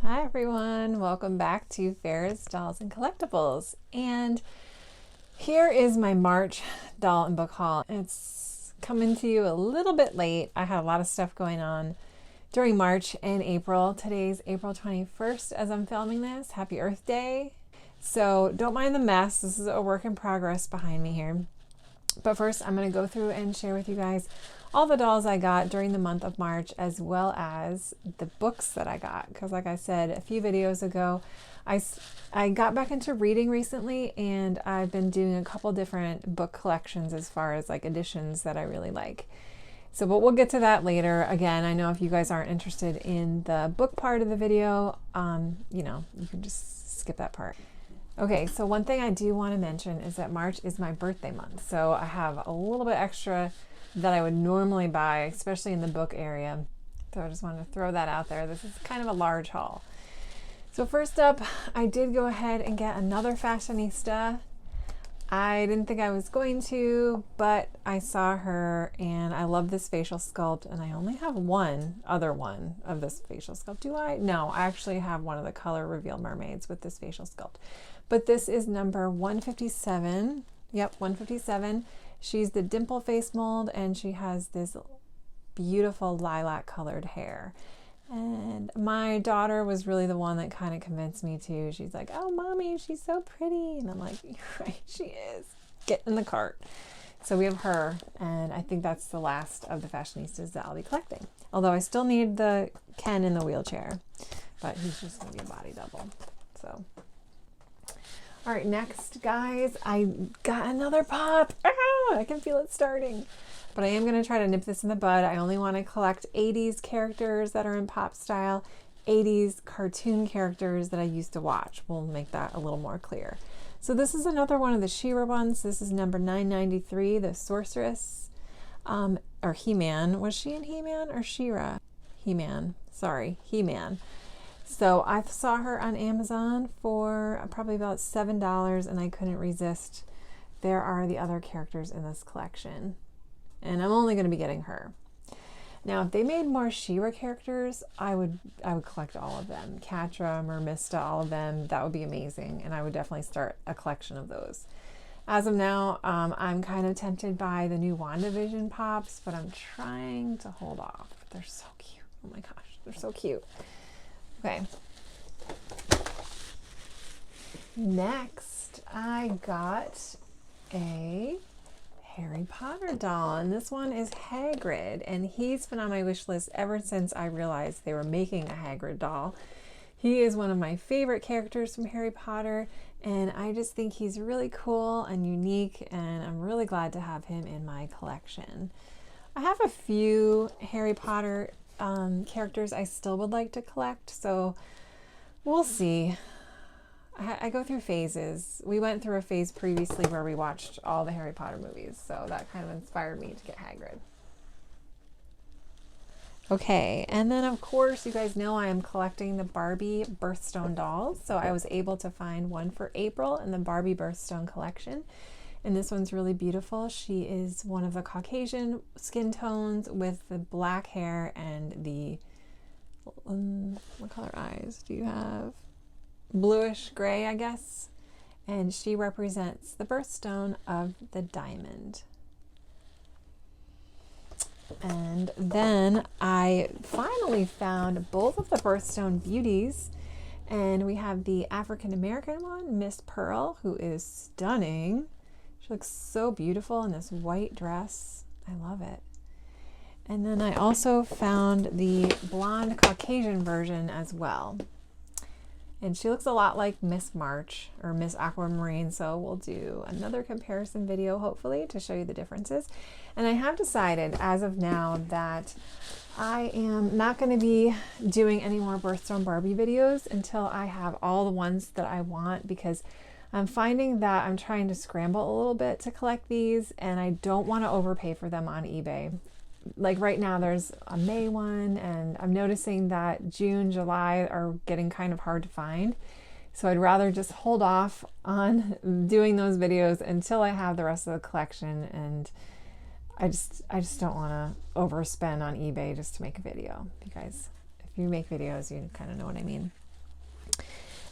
Hi everyone, welcome back to Farrah's Dolls and Collectibles. And here is my March doll and book haul. It's coming to you a little bit late. I had a lot of stuff going on during March and April. Today's April 21st as I'm filming this. Happy Earth Day. So don't mind the mess. This is a work in progress behind me here. But first I'm going to go through and share with you guys all the dolls I got during the month of March, as well as the books that I got. Because like I said a few videos ago, I got back into reading recently, and I've been doing a couple different book collections as far as like editions that I really like. So, but we'll get to that later. Again, I know if you guys aren't interested in the book part of the video, you know, you can just skip that part. Okay, so one thing I do want to mention is that March is my birthday month. So I have a little bit extra that I would normally buy, especially in the book area. So I just wanted to throw that out there. This is kind of a large haul. So first up, I did go ahead and get another Fashionista. I didn't think I was going to, but I saw her and I love this facial sculpt, and I only have one other one of this facial sculpt. Do I? No, I actually have one of the color reveal mermaids with this facial sculpt. But this is number 157. Yep, 157. She's the dimple face mold, and she has this beautiful lilac colored hair. And my daughter was really the one that kind of convinced me to. She's like, oh, mommy, she's so pretty. And I'm like, you're right, she is. Get in the cart. So we have her, and I think that's the last of the Fashionistas that I'll be collecting. Although I still need the Ken in the wheelchair, but he's just going to be a body double. So, all right, next, guys, I got another pop. I can feel it starting. But I am going to try to nip this in the bud. I only want to collect 80s characters that are in pop style, 80s cartoon characters that I used to watch. We'll make that a little more clear. So this is another one of the She-Ra ones. This is number 993, the Sorceress, or He-Man. Was she in He-Man or She-Ra? He-Man. Sorry, He-Man. So I saw her on Amazon for probably about $7, and I couldn't resist. There are the other characters in this collection, and I'm only going to be getting her. Now, if they made more She-Ra characters, I would collect all of them. Catra, Mermista, all of them. That would be amazing, and I would definitely start a collection of those. As of now, I'm kind of tempted by the new WandaVision pops, but I'm trying to hold off. They're so cute. Oh my gosh, they're so cute. Okay. Next, I got a Harry Potter doll, and this one is Hagrid, and he's been on my wish list ever since I realized they were making a Hagrid doll. He is one of my favorite characters from Harry Potter, and I just think he's really cool and unique, and I'm really glad to have him in my collection. I have a few Harry Potter characters I still would like to collect, so we'll see. I go through phases. We went through a phase previously where we watched all the Harry Potter movies, so that kind of inspired me to get Hagrid. Okay, and then of course you guys know I am collecting the Barbie Birthstone dolls, so I was able to find one for April in the Barbie Birthstone collection, and this one's really beautiful. She is one of the Caucasian skin tones with the black hair and the what color eyes do you have? Bluish gray, I guess, and she represents the birthstone of the diamond. And then I finally found both of the birthstone beauties, and we have the African American one, Miss Pearl, who is stunning. She looks so beautiful in this white dress. I love it. And then I also found the blonde Caucasian version as well. And she looks a lot like Miss March or Miss Aquamarine, so we'll do another comparison video, hopefully, to show you the differences. And I have decided, as of now, that I am not going to be doing any more Birthstone Barbie videos until I have all the ones that I want, because I'm finding that I'm trying to scramble a little bit to collect these, and I don't want to overpay for them on eBay. Like right now there's a May one, and I'm noticing that June, July are getting kind of hard to find. So I'd rather just hold off on doing those videos until I have the rest of the collection, and I just don't want to overspend on eBay just to make a video. You guys, if you make videos, you kind of know what I mean.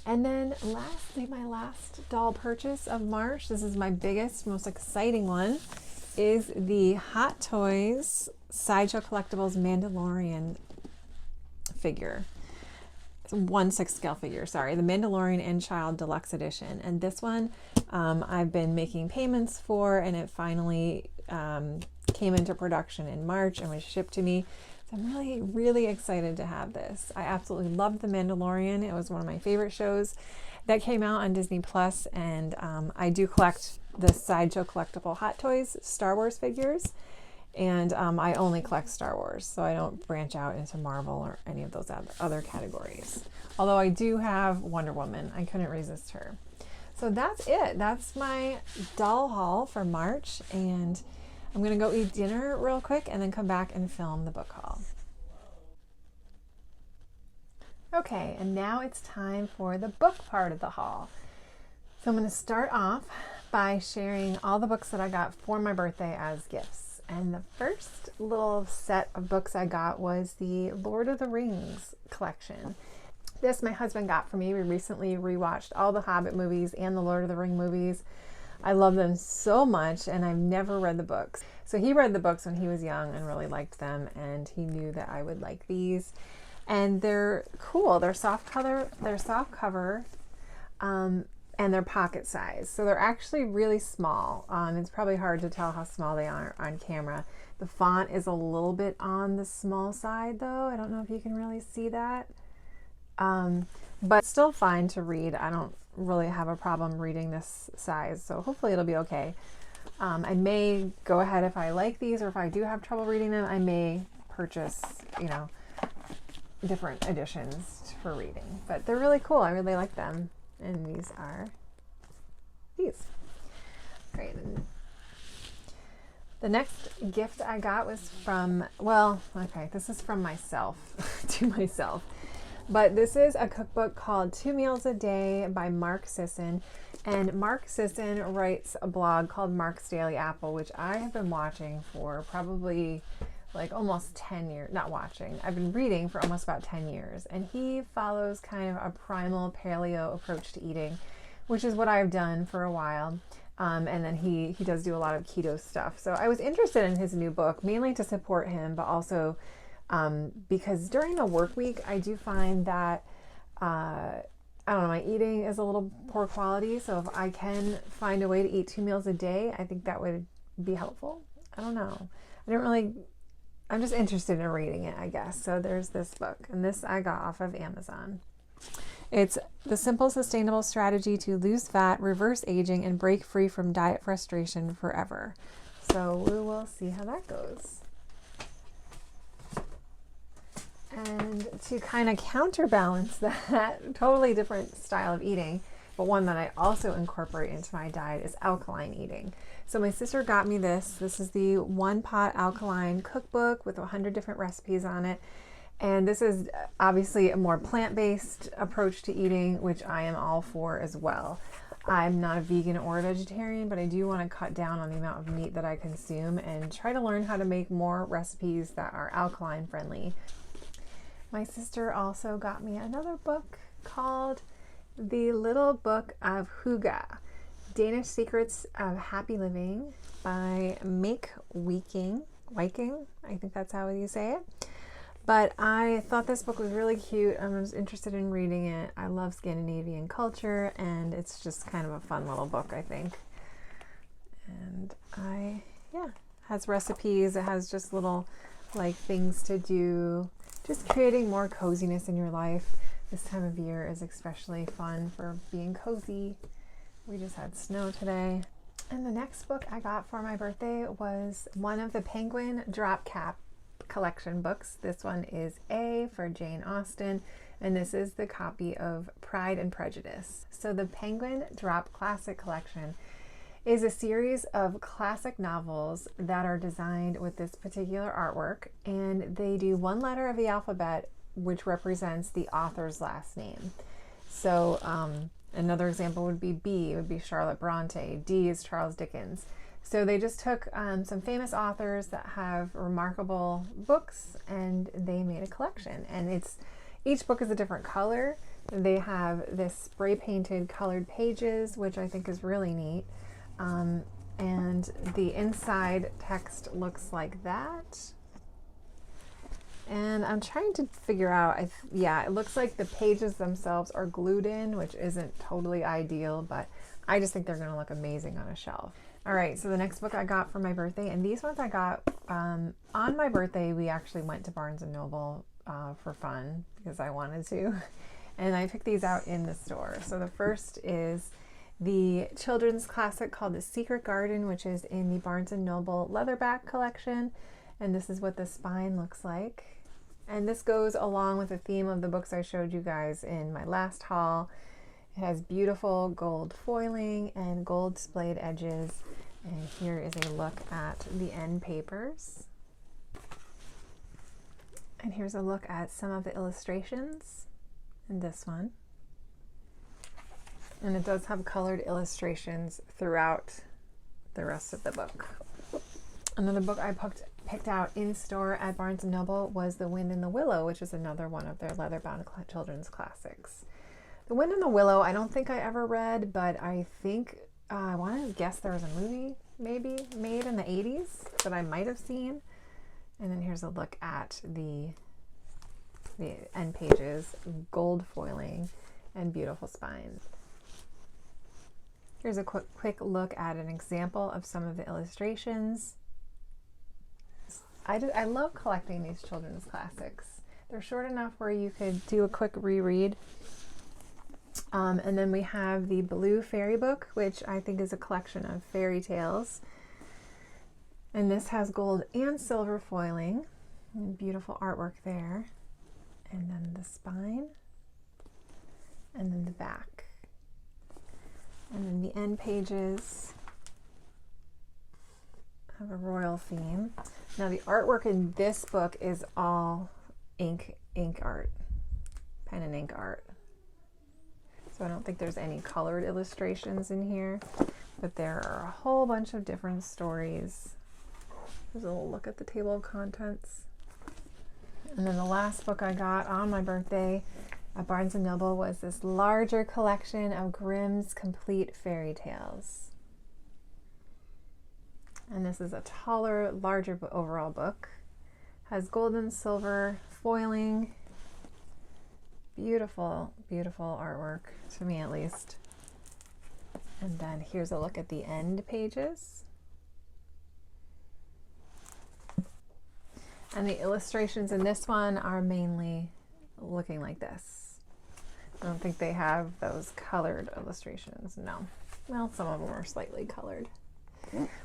And then lastly, my last doll purchase of March, this is my biggest, most exciting one, is the Hot Toys Sideshow Collectables Mandalorian figure. It's a 1/6 scale figure, sorry, the Mandalorian and Child Deluxe Edition. And this one I've been making payments for, and it finally came into production in March and was shipped to me. So I'm really, really excited to have this. I absolutely loved The Mandalorian. It was one of my favorite shows that came out on Disney Plus, and I do collect the Sideshow Collectible Hot Toys Star Wars figures, and I only collect Star Wars, so I don't branch out into Marvel or any of those other categories. Although I do have Wonder Woman. I couldn't resist her. So that's it. That's my doll haul for March, and I'm gonna go eat dinner real quick and then come back and film the book haul. Okay, and now it's time for the book part of the haul. So I'm gonna start off by sharing all the books that I got for my birthday as gifts. And the first little set of books I got was the Lord of the Rings collection. This my husband got for me. We recently rewatched all the Hobbit movies and the Lord of the Ring movies. I love them so much, and I've never read the books. So he read the books when he was young and really liked them, and he knew that I would like these. And they're cool. They're soft cover, and they're pocket size. So they're actually really small. It's probably hard to tell how small they are on camera. The font is a little bit on the small side, though. I don't know if you can really see that. But still fine to read. I don't really have a problem reading this size, so hopefully it'll be okay. I may go ahead if I like these, or if I do have trouble reading them, I may purchase, different editions for reading. But they're really cool. I really like them. And these are these. Great. And the next gift I got was from, this is from myself, to myself. But this is a cookbook called 2 Meals a Day by Mark Sisson. And Mark Sisson writes a blog called Mark's Daily Apple, which I have been watching for probably like almost 10 years. Not watching. I've been reading for almost about 10 years. And he follows kind of a primal paleo approach to eating, which is what I've done for a while. And then he does do a lot of keto stuff. So I was interested in his new book, mainly to support him, but also because during the work week, I do find that, my eating is a little poor quality. So if I can find a way to eat 2 meals a day, I think that would be helpful. I don't know. I'm just interested in reading it, I guess. So there's this book, and this I got off of Amazon. It's The Simple Sustainable Strategy to Lose Fat, Reverse Aging, and Break Free from Diet Frustration Forever. So we will see how that goes. And to kind of counterbalance that totally different style of eating, but one that I also incorporate into my diet, is alkaline eating. So my sister got me this. This is the One Pot Alkaline Cookbook with 100 different recipes on it. And this is obviously a more plant-based approach to eating, which I am all for as well. I'm not a vegan or a vegetarian, but I do want to cut down on the amount of meat that I consume and try to learn how to make more recipes that are alkaline friendly. My sister also got me another book called The Little Book of Hygge, Danish Secrets of Happy Living by Make Viking. I think that's how you say it. But I thought this book was really cute. I was interested in reading it. I love Scandinavian culture, and it's just kind of a fun little book, I think. And has recipes. It has just little things to do. Just creating more coziness in your life. This time of year is especially fun for being cozy. We just had snow today. And the next book I got for my birthday was one of the Penguin Drop Cap collection books. This one is A for Jane Austen, and this is the copy of Pride and Prejudice. So the Penguin Drop Classic Collection is a series of classic novels that are designed with this particular artwork, and they do one letter of the alphabet which represents the author's last name. So another example would be B, would be Charlotte Bronte. D is Charles Dickens. So they just took some famous authors that have remarkable books, and they made a collection. And each book is a different color, They have this spray painted colored pages, which I think is really neat. And the inside text looks like that. And I'm trying to figure out, yeah, it looks like the pages themselves are glued in, which isn't totally ideal, but I just think they're going to look amazing on a shelf. All right, so the next book I got for my birthday, and these ones I got on my birthday. We actually went to Barnes & Noble for fun because I wanted to, and I picked these out in the store. So the first is the children's classic called The Secret Garden, which is in the Barnes & Noble Leatherback collection, and this is what the spine looks like. And this goes along with the theme of the books I showed you guys in my last haul. It has beautiful gold foiling and gold splayed edges. And here is a look at the end papers. And here's a look at some of the illustrations in this one. And it does have colored illustrations throughout the rest of the book. Another book I picked out in store at Barnes & Noble was The Wind and the Willow, which is another one of their leatherbound children's classics. The Wind and the Willow, I don't think I ever read, but I think, I want to guess there was a movie maybe made in the 80s that I might have seen. And then here's a look at the end pages, gold foiling and beautiful spines. Here's a quick look at an example of some of the illustrations. I love collecting these children's classics. They're short enough where you could do a quick reread. And then we have the Blue Fairy Book, which I think is a collection of fairy tales. And this has gold and silver foiling and beautiful artwork there. And then the spine, and then the back. And then the end pages have a royal theme. Now the artwork in this book is all ink art, pen and ink art. So I don't think there's any colored illustrations in here, but there are a whole bunch of different stories. There's a little look at the table of contents. And then the last book I got on my birthday at Barnes & Noble was this larger collection of Grimm's Complete Fairy Tales. And this is a taller, larger overall book. Has gold and silver foiling. Beautiful, beautiful artwork, to me at least. And then here's a look at the end pages. And the illustrations in this one are mainly looking like this. I don't think they have those colored illustrations, no. Well, some of them are slightly colored.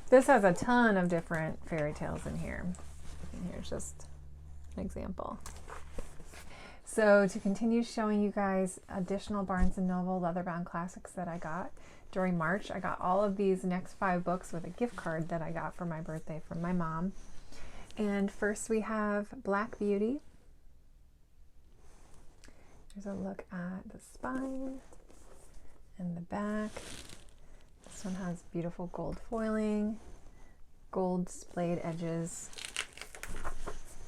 This has a ton of different fairy tales in here. And here's just an example. So to continue showing you guys additional Barnes & Noble leatherbound classics that I got during March, I got all of these next 5 books with a gift card that I got for my birthday from my mom. And first we have Black Beauty. Here's a look at the spine and the back. This one has beautiful gold foiling, gold splayed edges.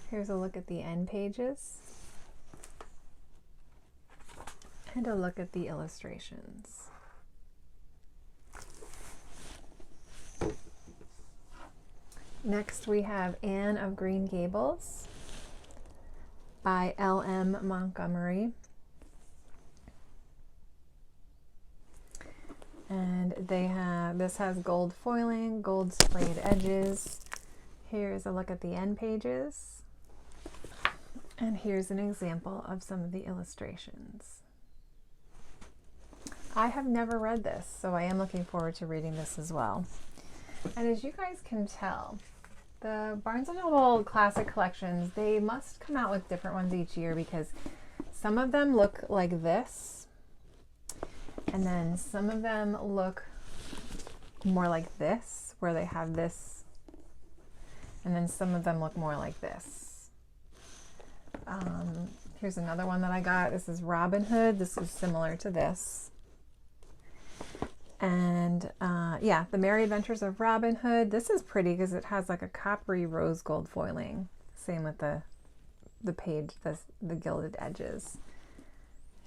Here's a look at the end pages and a look at the illustrations. Next we have Anne of Green Gables by L.M. Montgomery. And this has gold foiling, gold splayed edges. Here's a look at the end pages. And here's an example of some of the illustrations. I have never read this, so I am looking forward to reading this as well. And as you guys can tell, the Barnes & Noble Classic Collections, they must come out with different ones each year because some of them look like this, and then some of them look more like this, where they have this, and then some of them look more like this. Here's another one that I got. This is Robin Hood. This is similar to this. And yeah, The Merry Adventures of Robin Hood. This is pretty because it has like a coppery rose gold foiling. Same with the page, the gilded edges.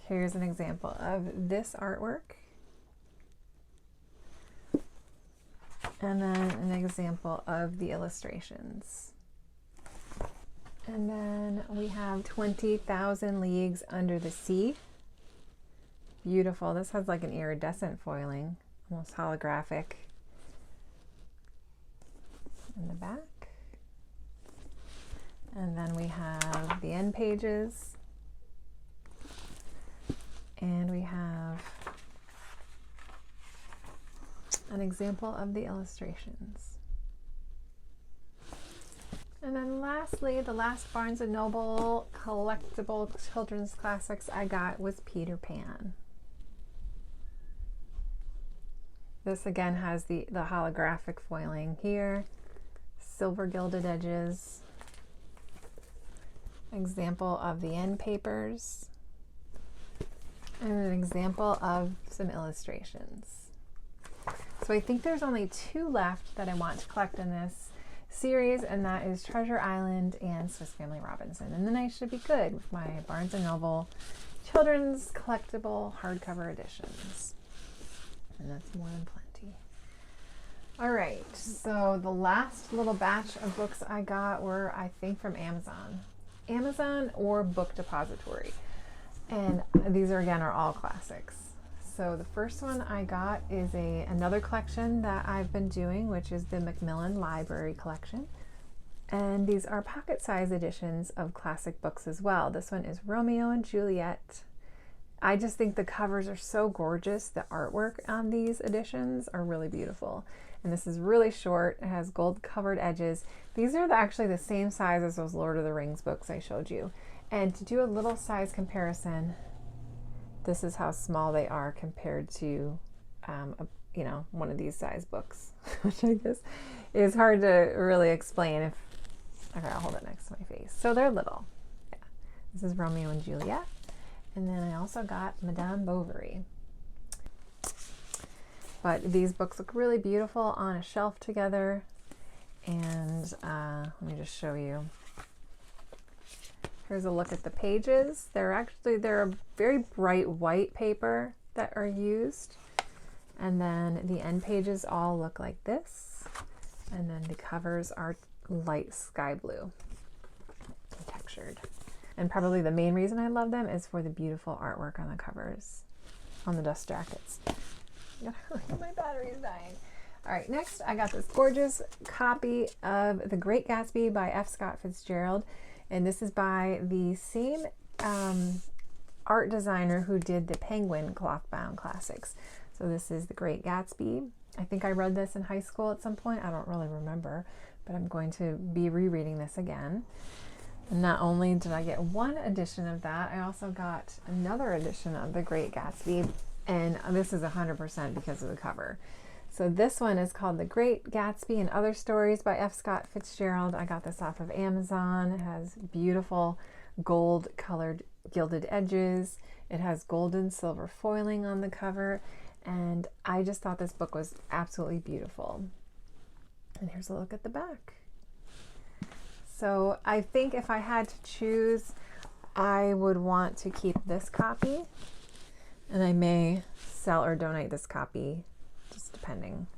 Here's an example of this artwork. And then an example of the illustrations. And then we have 20,000 Leagues Under the Sea. Beautiful. This has like an iridescent foiling, almost holographic. In the back. And then we have the end pages. And we have an example of the illustrations. And then lastly, the last Barnes & Noble collectible children's classics I got was Peter Pan. This again has the holographic foiling here, silver gilded edges, example of the end papers, and an example of some illustrations. So I think there's only 2 left that I want to collect in this series, and that is Treasure Island and Swiss Family Robinson. And then I should be good with my Barnes & Noble children's collectible hardcover editions. And that's more than plenty. All right, so the last little batch of books I got were, I think, from Amazon or Book Depository. And these are all classics. So the first one I got is another collection that I've been doing, which is the MacMillan Library Collection. And these are pocket-size editions of classic books as well. This one is Romeo and Juliet. I just think the covers are so gorgeous. The artwork on these editions are really beautiful. And this is really short. It has gold-covered edges. These are actually the same size as those Lord of the Rings books I showed you. And to do a little size comparison, this is how small they are compared to, one of these size books, which I guess is hard to really explain. Okay, I'll hold it next to my face. So they're little. Yeah. This is Romeo and Juliet. And then I also got Madame Bovary. But these books look really beautiful on a shelf together. And let me just show you. Here's a look at the pages. They're a very bright white paper that are used. And then the end pages all look like this. And then the covers are light sky blue and textured. And probably the main reason I love them is for the beautiful artwork on the covers, on the dust jackets. My battery's dying. All right, next I got this gorgeous copy of The Great Gatsby by F. Scott Fitzgerald. And this is by the same art designer who did the Penguin cloth-bound classics. So this is The Great Gatsby. I think I read this in high school at some point. I don't really remember, but I'm going to be rereading this again. And not only did I get one edition of that, I also got another edition of The Great Gatsby. And this is 100% because of the cover. So this one is called The Great Gatsby and Other Stories by F. Scott Fitzgerald. I got this off of Amazon. It has beautiful gold colored gilded edges. It has gold and silver foiling on the cover. And I just thought this book was absolutely beautiful. And here's a look at the back. So I think if I had to choose, I would want to keep this copy. And I may sell or donate this copy, just depending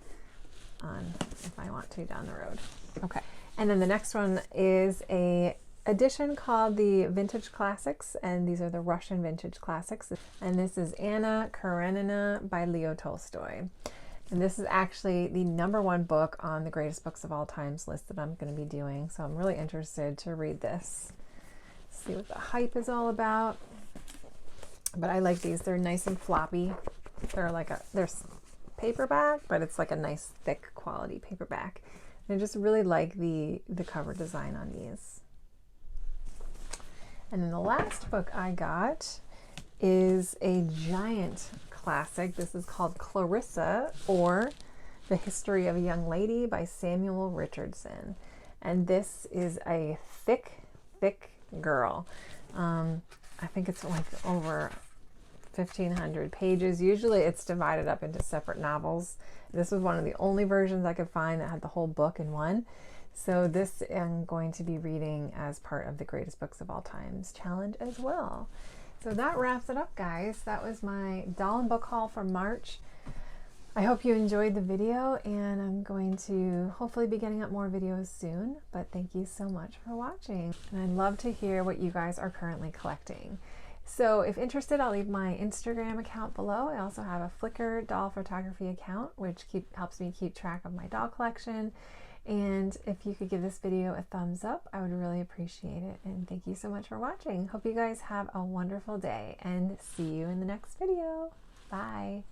on if I want to down the road. Okay, and then the next one is a edition called the Vintage Classics, and these are the Russian Vintage Classics. And this is Anna Karenina by Leo Tolstoy. And this is actually the #1 book on the greatest books of all times list that I'm going to be doing. So I'm really interested to read this, see what the hype is all about. But I like these. They're nice and floppy. They're paperback, but it's like a nice thick quality paperback. And I just really like the cover design on these. And then the last book I got is a giant classic. This is called Clarissa, or The History of a Young Lady by Samuel Richardson. And this is a thick girl. I think it's like over 1,500 pages. Usually it's divided up into separate novels. This was one of the only versions I could find that had the whole book in one. So this I'm going to be reading as part of the Greatest Books of All Times challenge as well. So that wraps it up, guys. That was my doll and book haul for March. I hope you enjoyed the video, and I'm going to hopefully be getting up more videos soon, but thank you so much for watching. And I'd love to hear what you guys are currently collecting. So if interested, I'll leave my Instagram account below. I also have a Flickr doll photography account, which helps me keep track of my doll collection. And if you could give this video a thumbs up, I would really appreciate it. And thank you so much for watching. Hope you guys have a wonderful day, and see you in the next video. Bye.